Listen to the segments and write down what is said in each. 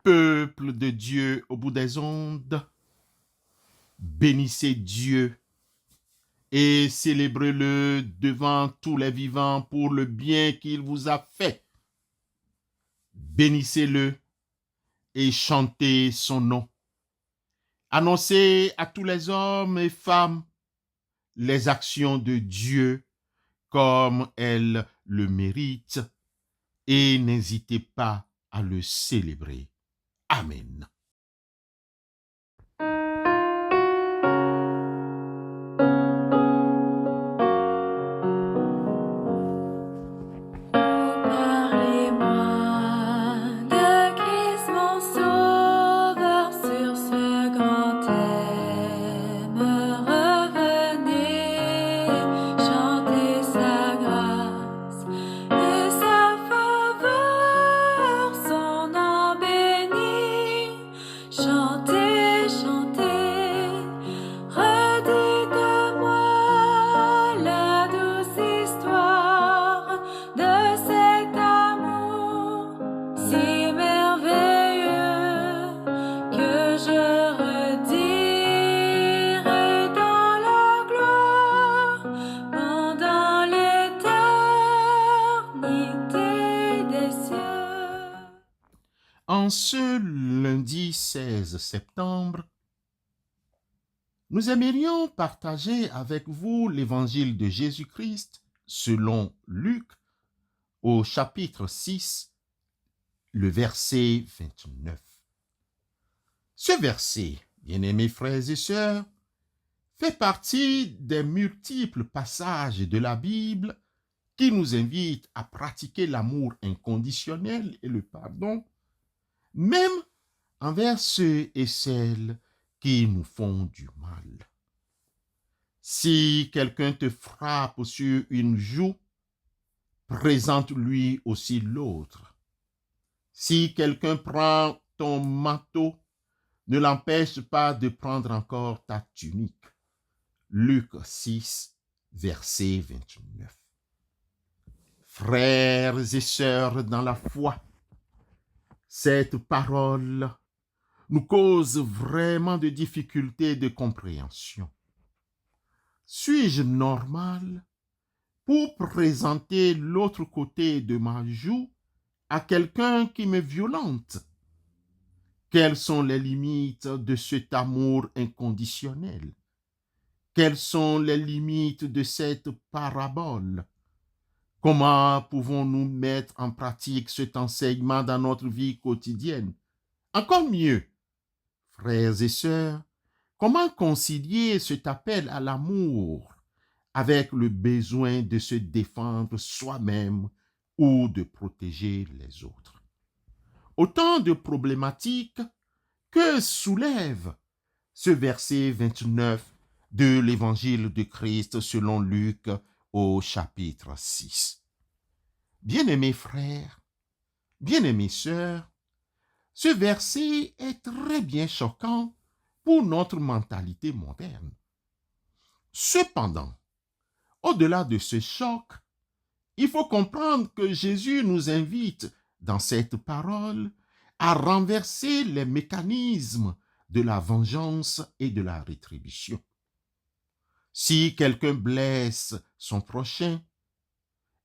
Peuple de Dieu au bout des ondes, bénissez Dieu et célébrez-le devant tous les vivants pour le bien qu'il vous a fait. Bénissez-le et chantez son nom. Annoncez à tous les hommes et femmes les actions de Dieu comme elles le méritent et n'hésitez pas à le célébrer. Amen. En ce lundi 16 septembre, nous aimerions partager avec vous l'évangile de Jésus-Christ selon Luc au chapitre 6, le verset 29. Ce verset, bien-aimés frères et sœurs, fait partie des multiples passages de la Bible qui nous invitent à pratiquer l'amour inconditionnel et le pardon, même envers ceux et celles qui nous font du mal. Si quelqu'un te frappe sur une joue, présente-lui aussi l'autre. Si quelqu'un prend ton manteau, ne l'empêche pas de prendre encore ta tunique. Luc 6, verset 29. Frères et sœurs dans la foi, cette parole nous cause vraiment de difficultés de compréhension. Suis-je normal pour présenter l'autre côté de ma joue à quelqu'un qui me violente? Quelles sont les limites de cet amour inconditionnel? Quelles sont les limites de cette parabole? Comment pouvons-nous mettre en pratique cet enseignement dans notre vie quotidienne? Encore mieux, frères et sœurs, comment concilier cet appel à l'amour avec le besoin de se défendre soi-même ou de protéger les autres? Autant de problématiques que soulève ce verset 29 de l'évangile de Christ selon Luc au chapitre 6. Bien-aimés frères, bien-aimées sœurs, ce verset est très bien choquant pour notre mentalité moderne. Cependant, au-delà de ce choc, il faut comprendre que Jésus nous invite dans cette parole à renverser les mécanismes de la vengeance et de la rétribution. Si quelqu'un blesse son prochain,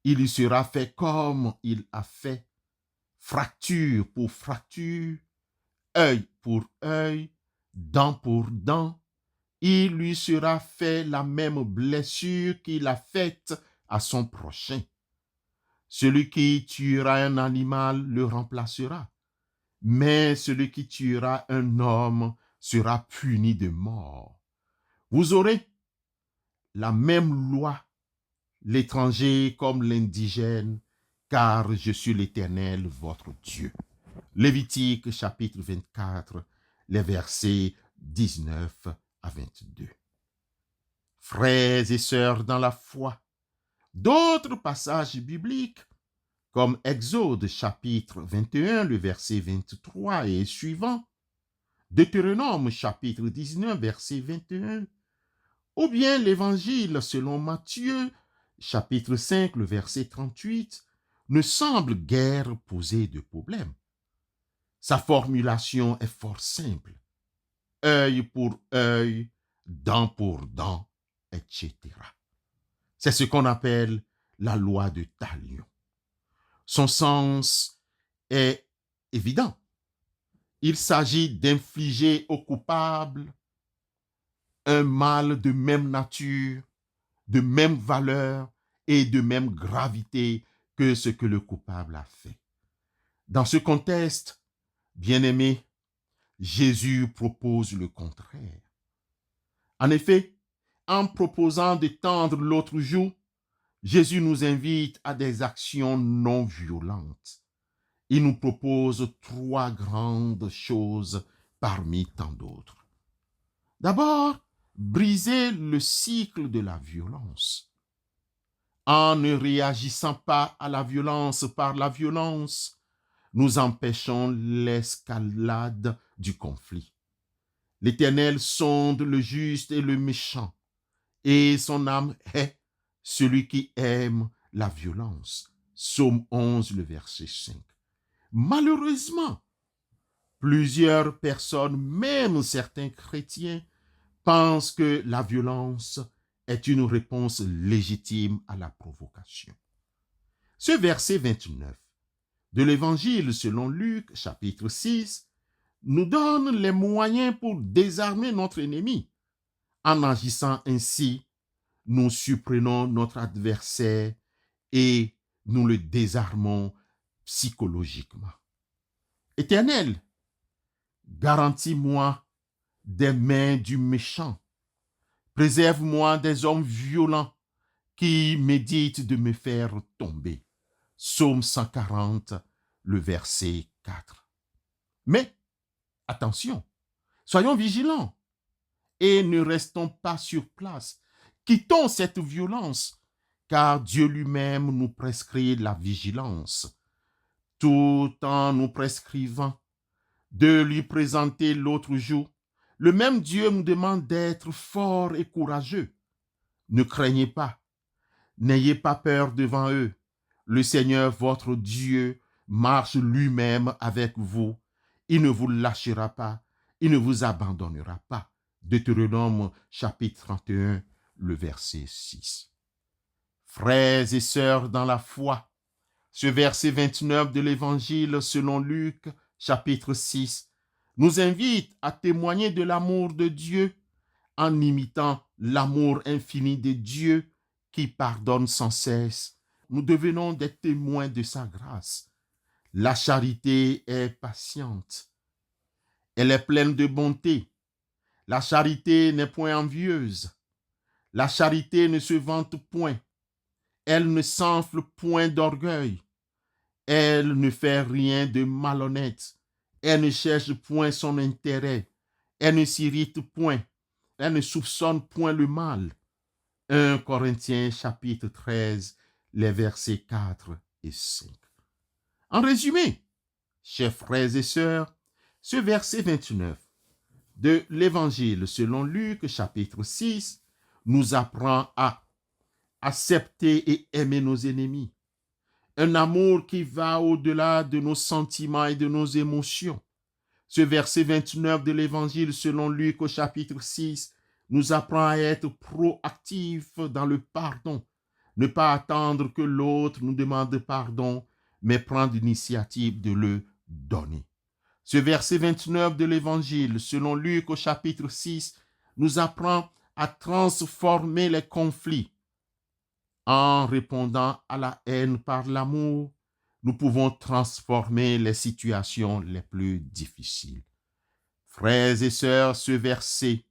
il lui sera fait comme il a fait, fracture pour fracture, œil pour œil, dent pour dent. Il lui sera fait la même blessure qu'il a faite à son prochain. Celui qui tuera un animal le remplacera, mais celui qui tuera un homme sera puni de mort. Vous aurez la même loi, l'étranger comme l'indigène, car je suis l'Éternel, votre Dieu. Lévitique chapitre 24, les versets 19 à 22. Frères et sœurs dans la foi, d'autres passages bibliques, comme Exode chapitre 21, le verset 23 et suivant, Deutéronome chapitre 19, verset 21, ou bien l'Évangile selon Matthieu chapitre 5, le verset 38, ne semblent guère poser de problème. Sa formulation est fort simple. Œil pour œil, dent pour dent, etc. C'est ce qu'on appelle la loi de Talion. Son sens est évident. Il s'agit d'infliger au coupable un mal de même nature, de même valeur et de même gravité que ce que le coupable a fait. Dans ce contexte, bien-aimé, Jésus propose le contraire. En effet, en proposant de tendre l'autre joue, Jésus nous invite à des actions non violentes. Il nous propose 3 grandes choses parmi tant d'autres. D'abord, briser le cycle de la violence. En ne réagissant pas à la violence par la violence, nous empêchons l'escalade du conflit. L'Éternel sonde le juste et le méchant, et son âme hait celui qui aime la violence. Psaume 11, le verset 5. Malheureusement, plusieurs personnes, même certains chrétiens, pensent que la violence est une réponse légitime à la provocation. Ce verset 29 de l'Évangile selon Luc, chapitre 6, nous donne les moyens pour désarmer notre ennemi. En agissant ainsi, nous supprimons notre adversaire et nous le désarmons psychologiquement. Éternel, garantis-moi des mains du méchant. Préserve-moi des hommes violents qui méditent de me faire tomber. Psaume 140, le verset 4. Mais, attention, soyons vigilants et ne restons pas sur place. Quittons cette violence, car Dieu lui-même nous prescrit la vigilance, tout en nous prescrivant de lui présenter l'autre jour. Le même Dieu nous demande d'être forts et courageux. Ne craignez pas, n'ayez pas peur devant eux. Le Seigneur, votre Dieu, marche lui-même avec vous. Il ne vous lâchera pas, il ne vous abandonnera pas. Deutéronome chapitre 31, le verset 6. Frères et sœurs dans la foi, ce verset 29 de l'Évangile selon Luc chapitre 6 nous invite à témoigner de l'amour de Dieu en imitant l'amour infini de Dieu qui pardonne sans cesse. Nous devenons des témoins de sa grâce. La charité est patiente. Elle est pleine de bonté. La charité n'est point envieuse. La charité ne se vante point. Elle ne s'enfle point d'orgueil. Elle ne fait rien de malhonnête. Elle ne cherche point son intérêt. Elle ne s'irrite point. Elle ne soupçonne point le mal. 1 Corinthiens chapitre 13, les versets 4 et 5. En résumé, chers frères et sœurs, ce verset 29 de l'Évangile selon Luc chapitre 6 nous apprend à accepter et aimer nos ennemis. Un amour qui va au-delà de nos sentiments et de nos émotions. Ce verset 29 de l'Évangile selon Luc au chapitre 6 nous apprend à être proactifs dans le pardon. Ne pas attendre que l'autre nous demande pardon, mais prendre l'initiative de le donner. Ce verset 29 de l'Évangile selon Luc au chapitre 6 nous apprend à transformer les conflits. En répondant à la haine par l'amour, nous pouvons transformer les situations les plus difficiles. Frères et sœurs, ce verset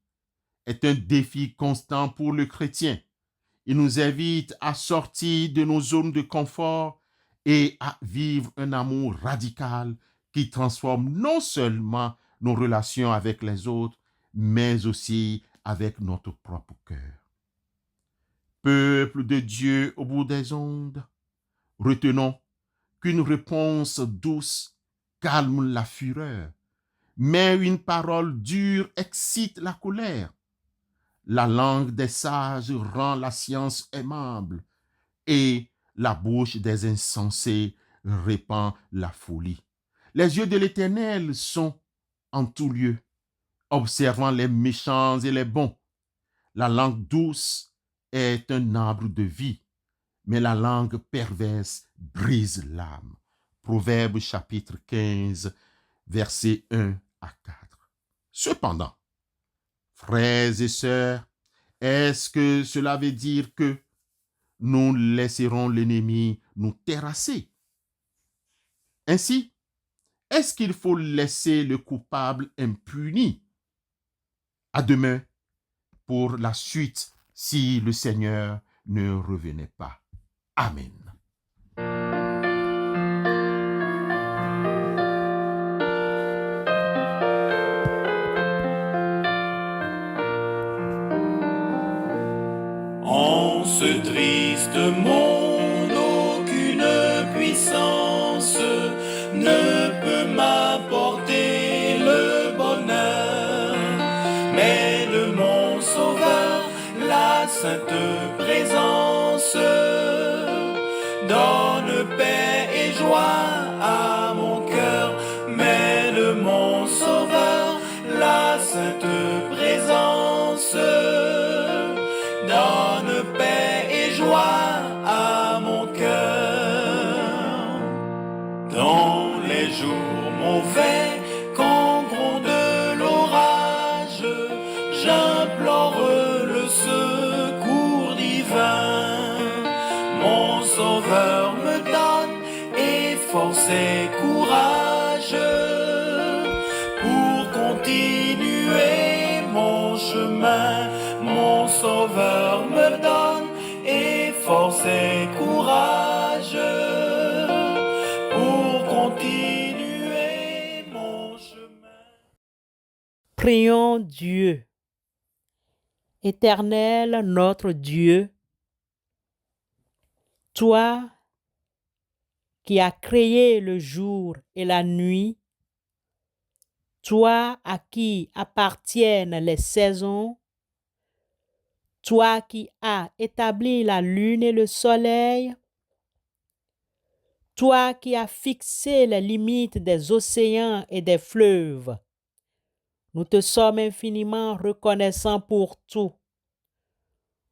est un défi constant pour le chrétien. Il nous invite à sortir de nos zones de confort et à vivre un amour radical qui transforme non seulement nos relations avec les autres, mais aussi avec notre propre cœur. Peuple de Dieu au bout des ondes, retenons qu'une réponse douce calme la fureur, mais une parole dure excite la colère. La langue des sages rend la science aimable, et la bouche des insensés répand la folie. Les yeux de l'Éternel sont en tout lieu, observant les méchants et les bons. La langue douce est un arbre de vie, mais la langue perverse brise l'âme. Proverbe chapitre 15, versets 1 à 4. Cependant, frères et sœurs, est-ce que cela veut dire que nous laisserons l'ennemi nous terrasser? Ainsi, est-ce qu'il faut laisser le coupable impuni? À demain pour la suite si le Seigneur ne revenait pas. Amen. En ce triste monde, aucune puissance ne peut m'apporter le bonheur, mais de mon Sauveur, la sainte présence donne paix et joie à mon cœur, mais de mon Sauveur, la sainte présence donne paix et joie à mon cœur. Dans les jours mauvais, quand gronde l'orage, j'implore le secours divin. Mon Sauveur me donne force et courage pour continuer mon chemin. Mon Sauveur me donne force et courage pour continuer mon chemin. Prions Dieu. Éternel notre Dieu, toi qui as créé le jour et la nuit, toi à qui appartiennent les saisons, toi qui as établi la lune et le soleil, toi qui as fixé les limites des océans et des fleuves, nous te sommes infiniment reconnaissants pour tout.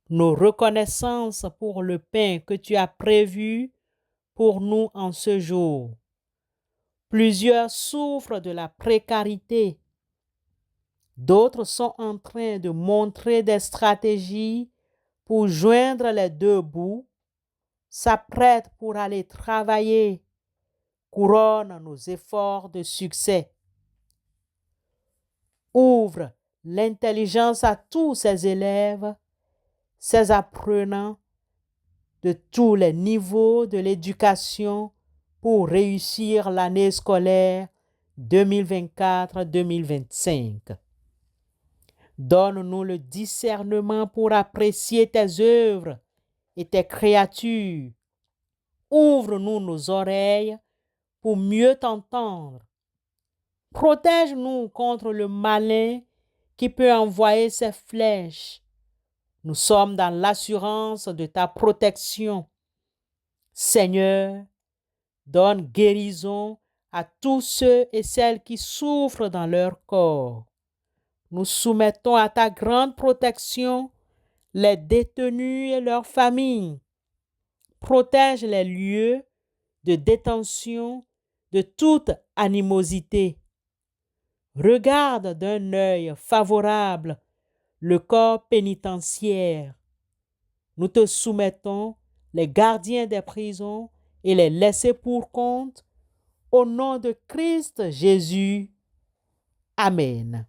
Nos reconnaissances pour le pain que tu as prévu pour nous en ce jour. Plusieurs souffrent de la précarité. D'autres sont en train de montrer des stratégies pour joindre les deux bouts, s'apprêtent pour aller travailler, couronnent nos efforts de succès. Ouvre l'intelligence à tous ces élèves, ces apprenants de tous les niveaux de l'éducation pour réussir l'année scolaire 2024-2025. Donne-nous le discernement pour apprécier tes œuvres et tes créatures. Ouvre-nous nos oreilles pour mieux t'entendre. Protège-nous contre le malin qui peut envoyer ses flèches. Nous sommes dans l'assurance de ta protection. Seigneur, donne guérison à tous ceux et celles qui souffrent dans leur corps. Nous soumettons à ta grande protection les détenus et leurs familles. Protège les lieux de détention de toute animosité. Regarde d'un œil favorable le corps pénitentiaire. Nous te soumettons les gardiens des prisons et les laissés pour compte au nom de Christ Jésus. Amen.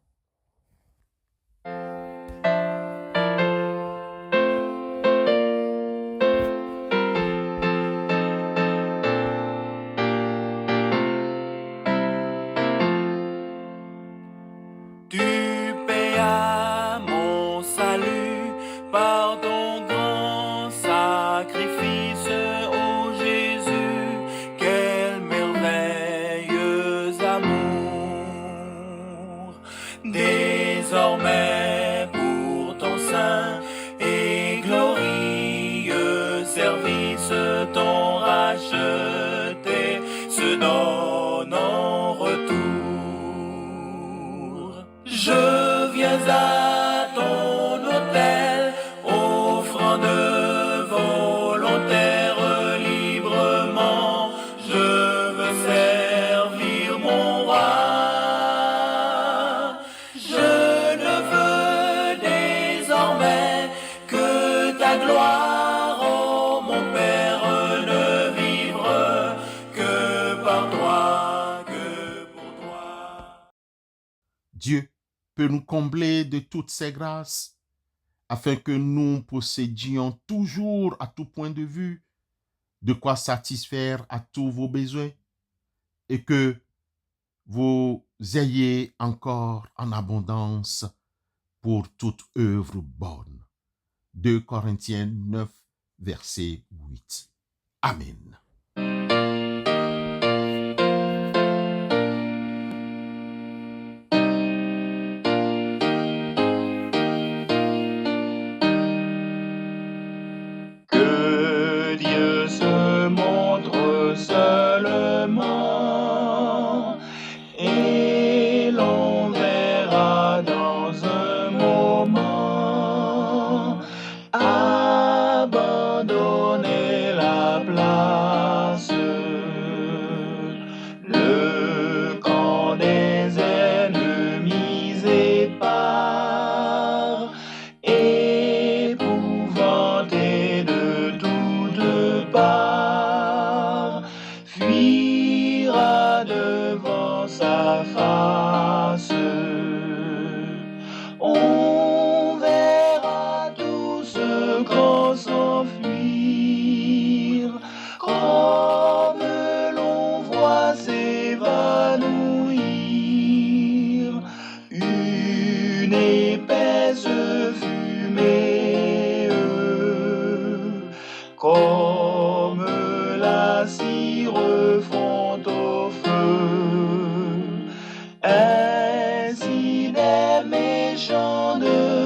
Tu payas mon salut par ton grand sacrifice, ô Jésus, quel merveilleux amour. servir mon roi. Je ne veux désormais que ta gloire, oh mon Père, ne vivre que par toi, que pour toi. Dieu peut nous combler de toutes ses grâces afin que nous possédions toujours à tout point de vue de quoi satisfaire à tous vos besoins et que vous ayez encore en abondance pour toute œuvre bonne. 2 Corinthiens 9, verset 8. Amen. Que Dieu se montre seulement et l'on verra dans un moment abandonner la place. Le camp des ennemis épars, épouvanté de toutes parts, fuira devant sa face. On verra tout ce grand s'enfuir, comme l'on voit s'évanouir une épaisse fumée, comme la cire fond au feu. Ainsi des méchants de